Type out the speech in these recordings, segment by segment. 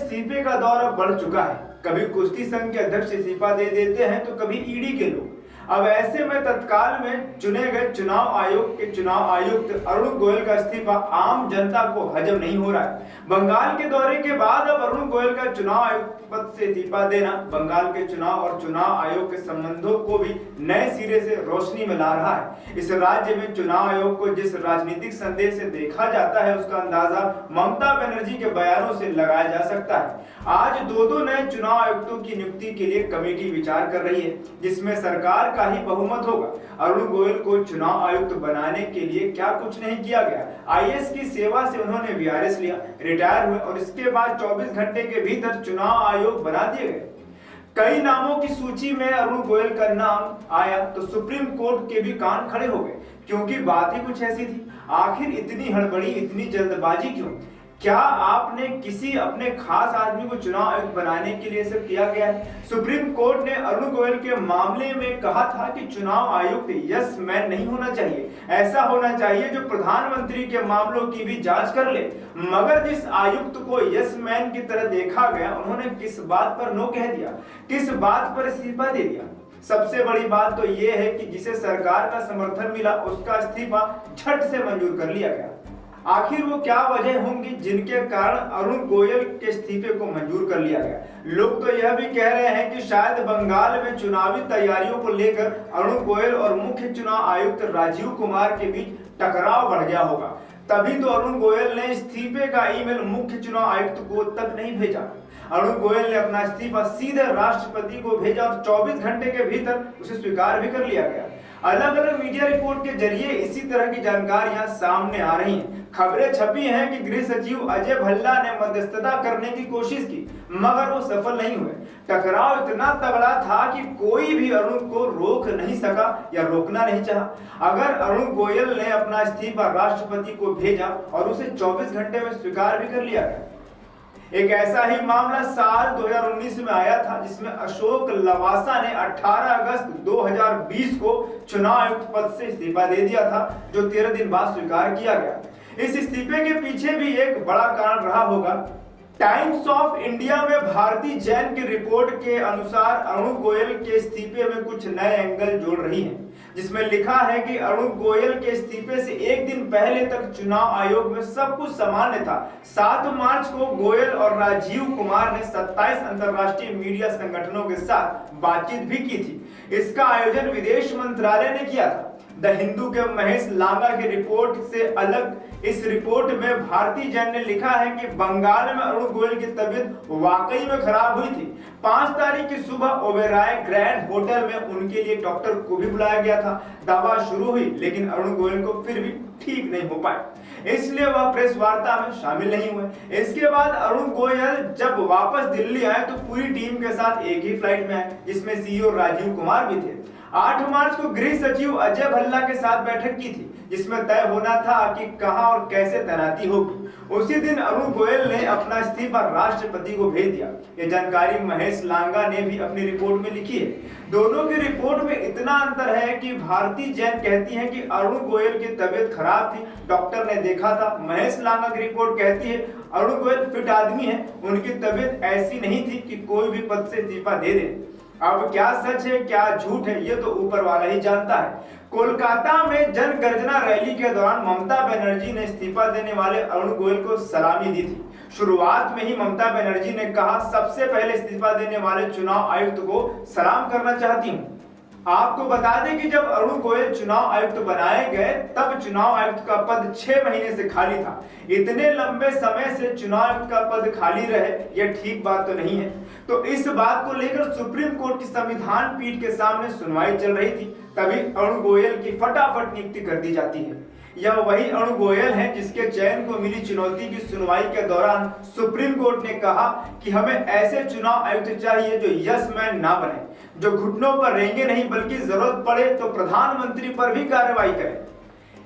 इस्तीफे का दौर अब बढ़ चुका है। कभी कुश्ती संघ के अध्यक्ष इस्तीफा दे देते हैं तो कभी ईडी के लोग। अब ऐसे में तत्काल में चुने गए चुनाव आयोग के चुनाव आयुक्त अरुण गोयल का इस्तीफा आम जनता को हजम नहीं हो रहा है। बंगाल के दौरे के बाद अब अरुण गोयल का चुनाव आयुक्त पद से इस्तीफा देना बंगाल के चुनाव और चुनाव आयोग के संबंधों को भी नए सिरे से रोशनी में ला रहा है। इस राज्य में चुनाव आयोग को जिस राजनीतिक संदेश से देखा जाता है उसका अंदाजा ममता बनर्जी के बयानों से लगाया जा सकता है। आज दो नए चुनाव आयुक्तों की नियुक्ति के लिए कमेटी विचार कर रही है, जिसमें सरकार का ही बहुमत होगा। अरुण गोयल को चुनाव आयुक्त बनाने के लिए क्या कुछ नहीं किया गया। आईएएस की सेवा से उन्होंने वीआरएस लिया, रिटायर हुए और इसके बाद 24 घंटे के भीतर चुनाव आयोग बना दिए गए। कई नामों की सूची में अरुण गोयल का नाम आया तो सुप्रीम कोर्ट के भी कान खड़े हो गए, क्योंकि बात ही कुछ ऐसी थी। आखिर इतनी हड़बड़ी, इतनी जल्दबाजी क्यों? क्या आपने किसी अपने खास आदमी को चुनाव आयुक्त बनाने के लिए सब किया गया है? सुप्रीम कोर्ट ने अरुण गोयल के मामले में कहा था कि चुनाव आयुक्त यस मैन नहीं होना चाहिए, ऐसा होना चाहिए जो प्रधानमंत्री के मामलों की भी जांच कर ले। मगर जिस आयुक्त को यस मैन की तरह देखा गया, उन्होंने किस बात पर नो कह दिया, किस बात पर इस्तीफा दे दिया? सबसे बड़ी बात तो यह है कि जिसे सरकार का समर्थन मिला उसका इस्तीफा झट से मंजूर कर लिया गया। आखिर वो क्या वजह होंगी जिनके कारण अरुण गोयल के इस्तीफे को मंजूर कर लिया गया? लोग तो यह भी कह रहे हैं कि शायद बंगाल में चुनावी तैयारियों को लेकर अरुण गोयल और मुख्य चुनाव आयुक्त राजीव कुमार के बीच टकराव बढ़ गया होगा। तभी तो अरुण गोयल ने इस्तीफे का ईमेल मुख्य चुनाव आयुक्त को तक नहीं भेजा। अरुण गोयल ने अपना इस्तीफा सीधे राष्ट्रपति को भेजा और 24 घंटे के भीतर उसे स्वीकार भी कर लिया गया। अलग अलग मीडिया रिपोर्ट के जरिए इसी तरह की जानकारियां सामने आ रही हैं। खबरें छपी हैं कि गृह सचिव अजय भल्ला ने मध्यस्थता करने की कोशिश की, मगर वो सफल नहीं हुए। टकराव इतना तगड़ा था कि कोई भी अरुण को रोक नहीं सका या रोकना नहीं चाहा। अगर अरुण गोयल ने अपना इस्तीफा राष्ट्रपति को भेजा और उसे 24 घंटे में स्वीकार भी कर लिया गया। एक ऐसा ही मामला साल 2019 में आया था, जिसमें अशोक लवासा ने 18 अगस्त 2020 को चुनाव आयुक्त पद से इस्तीफा दे दिया था, जो 13 दिन बाद स्वीकार किया गया। इस इस्तीफे के पीछे भी एक बड़ा कारण रहा होगा। टाइम्स ऑफ इंडिया में भारती जैन की रिपोर्ट के अनुसार अरुण गोयल के इस्तीफे में कुछ नए एंगल जोड़ रही है, जिसमें लिखा है कि अरुण गोयल के इस्तीफे से एक दिन पहले तक चुनाव आयोग में सब कुछ सामान्य था। 7 मार्च को गोयल और राजीव कुमार ने 27 अंतरराष्ट्रीय मीडिया संगठनों के साथ बातचीत भी की थी। इसका आयोजन विदेश मंत्रालय ने किया था। द हिंदू के महेश लांगा की रिपोर्ट से अलग इस रिपोर्ट में भारती जैन ने लिखा है कि बंगाल में अरुण गोयल की तबीयत वाकई में खराब हुई थी। 5 तारीख की सुबह ओबेरॉय ग्रैंड होटल में उनके लिए डॉक्टर को भी बुलाया गया था। दवा शुरू हुई, लेकिन अरुण गोयल को फिर भी ठीक नहीं हो पाए, इसलिए वह प्रेस वार्ता में शामिल नहीं हुए। इसके बाद अरुण गोयल जब वापस दिल्ली आए तो पूरी टीम के साथ एक ही फ्लाइट में आए, जिसमें सीईओ राजीव कुमार भी थे। 8 मार्च को गृह सचिव अजय भल्ला के साथ बैठक की थी, जिसमें तय होना था कि कहां और कैसे तैनाती होगी। उसी दिन अरुण गोयल ने अपना इस्तीफा राष्ट्रपति को भेज दिया। ये जानकारी महेश लांगा ने भी अपनी रिपोर्ट में लिखी है। दोनों की रिपोर्ट में इतना अंतर है कि भारती जैन कहती है कि अरुण गोयल की तबीयत खराब थी, डॉक्टर ने देखा था। महेश लांगा की रिपोर्ट कहती है अरुण गोयल फिट आदमी है, उनकी तबीयत ऐसी नहीं थी कि कोई भी पद से इस्तीफा दे दे। अब क्या सच है क्या झूठ है, ये तो ऊपर वाला ही जानता है। कोलकाता में जन गर्जना रैली के दौरान ममता बनर्जी ने इस्तीफा देने वाले अरुण गोयल को सलामी दी थी। शुरुआत में ही ममता बनर्जी ने कहा, सबसे पहले इस्तीफा देने वाले चुनाव आयुक्त को सलाम करना चाहती हूँ। आपको बता दें कि जब अरुण गोयल चुनाव आयुक्त बनाए गए तब चुनाव आयुक्त का पद 6 महीने से खाली था। इतने लंबे समय से चुनाव आयुक्त का पद खाली रहे, यह ठीक बात तो नहीं है। तो इस बात को लेकर सुप्रीम कोर्ट की संविधान पीठ के सामने सुनवाई चल रही थी, तभी अरुण गोयल की फटाफट नियुक्ति कर दी जाती है। यह वही अरुण गोयल हैं जिसके चयन को मिली चुनौती की सुनवाई के दौरान सुप्रीम कोर्ट ने कहा कि हमें ऐसे चुनाव आयुक्त चाहिए जो यस मैन ना बने, जो घुटनों पर रेंगे नहीं बल्कि जरूरत पड़े तो प्रधानमंत्री पर भी कार्रवाई करें।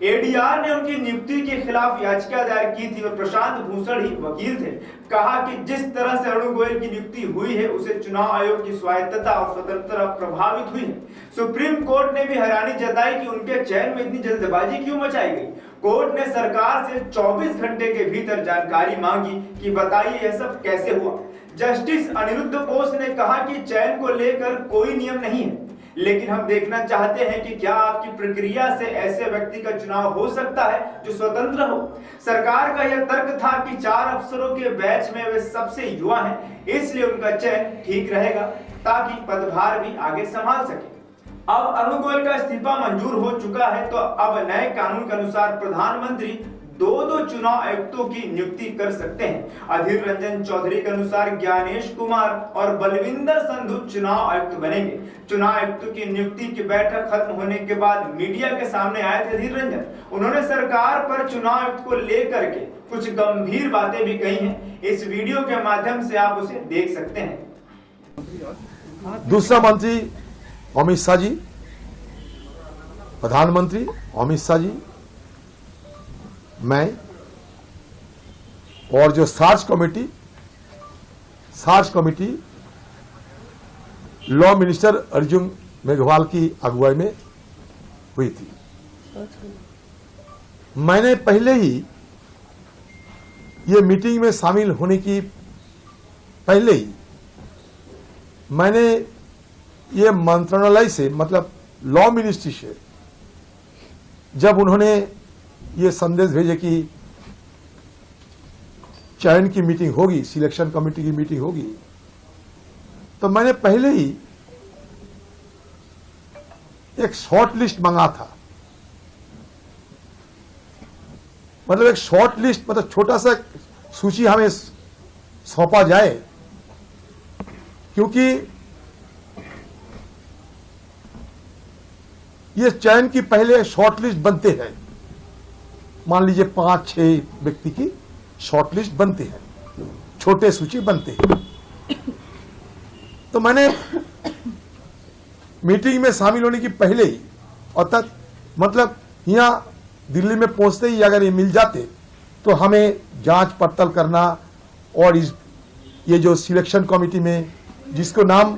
एडीआर ने उनकी नियुक्ति के खिलाफ याचिका दायर की थी और प्रशांत भूषण ही वकील थे। कहा कि जिस तरह से अरुण गोयल की नियुक्ति हुई है उससे चुनाव आयोग की स्वायत्तता और स्वतंत्रता प्रभावित हुई है। सुप्रीम कोर्ट ने भी हैरानी जताई कि उनके चयन में इतनी जल्दबाजी क्यों मचाई गई। कोर्ट ने सरकार से 24 घंटे के भीतर जानकारी मांगी कि बताइए यह सब कैसे हुआ। जस्टिस अनिरुद्ध बोस ने कहा कि चयन को लेकर कोई नियम नहीं है, लेकिन हम देखना चाहते हैं कि क्या आपकी प्रक्रिया से ऐसे व्यक्ति का चुनाव हो सकता है जो स्वतंत्र हो। सरकार का यह तर्क था कि 4 अफसरों के बैच में वे सबसे युवा हैं, इसलिए उनका चयन ठीक रहेगा ताकि पदभार भी आगे संभाल सके। अब अरुण गोयल का इस्तीफा मंजूर हो चुका है, तो अब नए कानून के अनुसार प्रधानमंत्री 2 चुनाव आयुक्तों की नियुक्ति कर सकते हैं। अधीर रंजन चौधरी के अनुसार ज्ञानेश कुमार और बलविंदर संधू चुनाव आयुक्त बनेंगे। चुनाव आयुक्त की नियुक्ति की बैठक खत्म होने के बाद मीडिया के सामने आए थे अधीर रंजन। उन्होंने सरकार पर चुनाव आयुक्त को लेकर के कुछ गंभीर बातें भी कही हैं। इस वीडियो के माध्यम से आप उसे देख सकते हैं। दूसरा मंत्री अमित शाह जी, प्रधानमंत्री अमित शाह जी, मैं और जो search committee law minister Arjun Meghwal की अगुवाई में हुई थी। मैंने पहले ही ये मीटिंग में शामिल होने की पहले ही मैंने ये मंत्रालय से, मतलब लॉ मिनिस्ट्री से, जब उन्होंने ये संदेश भेजे कि चयन की मीटिंग होगी, सिलेक्शन कमेटी की मीटिंग होगी, तो मैंने पहले ही एक शॉर्ट लिस्ट मंगा था। मतलब एक शॉर्ट लिस्ट, मतलब छोटा सा सूची हमें सौंपा जाए, क्योंकि ये चयन की पहले शॉर्ट लिस्ट बनते हैं। मान लीजिए 5-6 व्यक्ति की शॉर्ट लिस्ट बनते हैं, छोटे सूची बनते हैं। तो मैंने मीटिंग में शामिल होने की पहले ही, अर्थात मतलब यहां दिल्ली में पहुंचते ही अगर ये मिल जाते तो हमें जांच पड़ताल करना, और ये जो सिलेक्शन कमेटी में जिसको नाम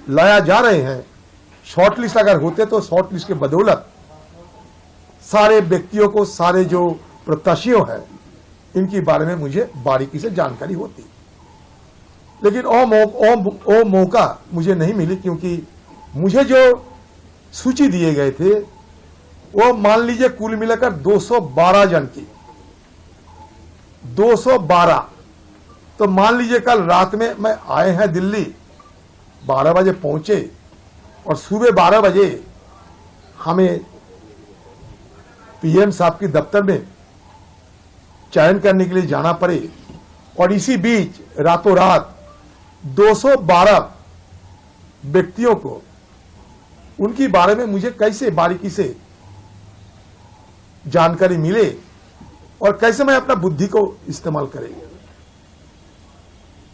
लाया जा रहे हैं, शॉर्ट लिस्ट अगर होते तो शॉर्ट लिस्ट के बदौलत सारे व्यक्तियों को, सारे जो प्रत्याशियों हैं, इनके बारे में मुझे बारीकी से जानकारी होती। लेकिन वो मौका मुझे नहीं मिली, क्योंकि मुझे जो सूची दिए गए थे वो मान लीजिए कुल मिलाकर 212 जन की, 212। तो मान लीजिए कल रात में मैं आए हैं दिल्ली, 12 बजे पहुंचे और सुबह 12 बजे हमें पीएम साहब की दफ्तर में चयन करने के लिए जाना पड़े, और इसी बीच रातों रात 212 व्यक्तियों को, उनके बारे में मुझे कैसे बारीकी से जानकारी मिले और कैसे मैं अपना बुद्धि को इस्तेमाल करेंगे।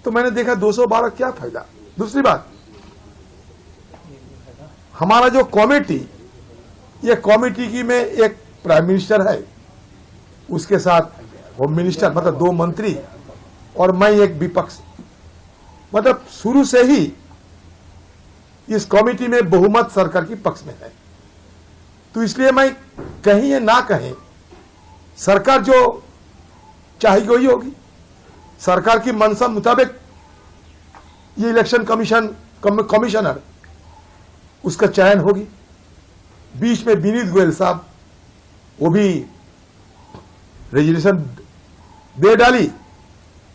तो मैंने देखा 212 क्या फायदा। दूसरी बात, हमारा जो कमेटी, ये कमेटी की में एक प्राइम मिनिस्टर है, उसके साथ होम मिनिस्टर, मतलब 2 मंत्री, और मैं एक विपक्ष। मतलब शुरू से ही इस कमेटी में बहुमत सरकार की पक्ष में है। तो इसलिए मैं कहीं या ना कहें, सरकार जो चाहेगी वही होगी। सरकार की मंशा मुताबिक ये इलेक्शन कमिश्नर उसका चयन होगी। बीच में विनीत गोयल साहब, वो भी रेजोल्यूशन दे डाली,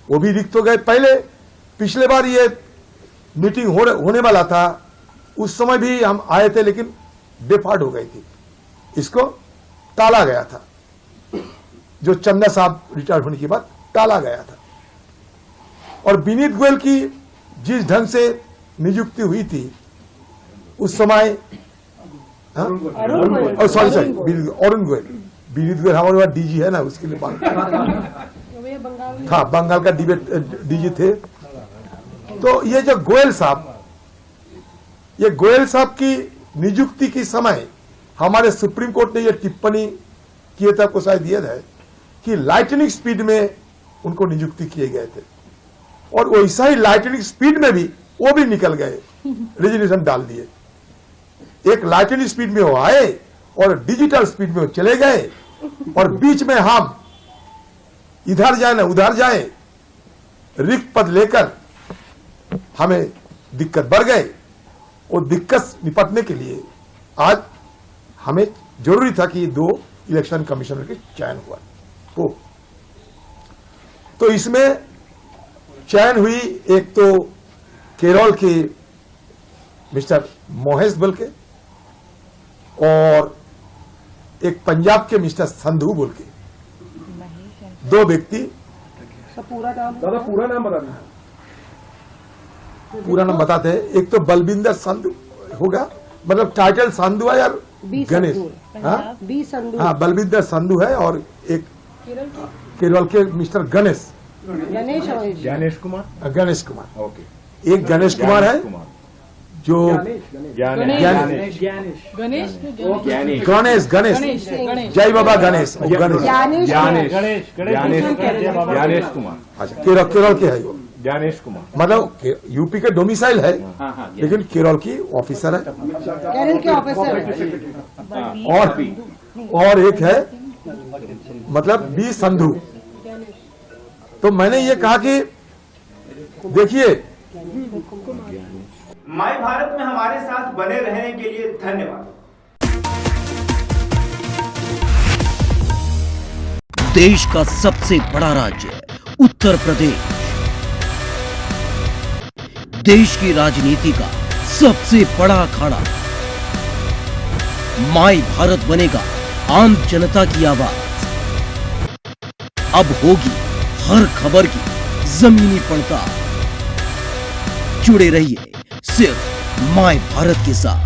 वो भी रिक्त हो गए। पहले पिछले बार ये मीटिंग होने वाला था, उस समय भी हम आए थे, लेकिन डिफॉल्ट हो गई थी, इसको टाला गया था। जो चन्ना साहब रिटायर होने के बाद टाला गया था। और विनीत गोयल की जिस ढंग से नियुक्ति हुई थी उस समय, अरुण गोयल, विनीत गोयल हमारे वहां डीजी है ना, उसके लिए बात था, बंगाल का डीजी थे। तो ये जो गोयल साहब की नियुक्ति के समय हमारे सुप्रीम कोर्ट ने ये टिप्पणी किए थे, आपको शायद याद है, कि लाइटनिंग स्पीड में उनको नियुक्ति किए गए थे, और वैसा ही लाइटनिंग स्पीड में भी वो भी निकल गए, रेजोल्यूशन डाल दिए। एक लाइटनिंग स्पीड में वो आए और डिजिटल स्पीड में वो चले गए, और बीच में हम इधर जाए ना उधर जाए, रिक्त पद लेकर हमें दिक्कत बढ़ गए। वो दिक्कत निपटने के लिए आज हमें जरूरी था कि 2 इलेक्शन कमिश्नर के चयन हो। तो इसमें चयन हुई, एक तो केरल के मिस्टर मोहेश बोल के और एक पंजाब के मिस्टर संधू बोल के, 2 व्यक्ति। पूरा नाम बता दें। पूरा नाम बताते हैं। एक तो बलविंदर संधू होगा, मतलब टाइटल संधू है यार, गणेश, हाँ बलविंदर संधू है, और एक केरल के मिस्टर गणेश कुमार, ओके। एक गणेश कुमार है जो गणेश जय बाबा गणेश कुमार, अच्छा केरल के है वो, ज्ञानेश कुमार, मतलब यूपी के डोमिसाइल है लेकिन केरल की ऑफिसर है। और एक है मतलब बी संधू। तो मैंने ये कहा कि देखिए, माय भारत में हमारे साथ बने रहने के लिए धन्यवाद। देश का सबसे बड़ा राज्य उत्तर प्रदेश, देश की राजनीति का सबसे बड़ा अखाड़ा, माय भारत बनेगा आम जनता की आवाज। अब होगी हर खबर की जमीनी पड़ताल। जुड़े रहिए सिर्फ माय भारत के साथ।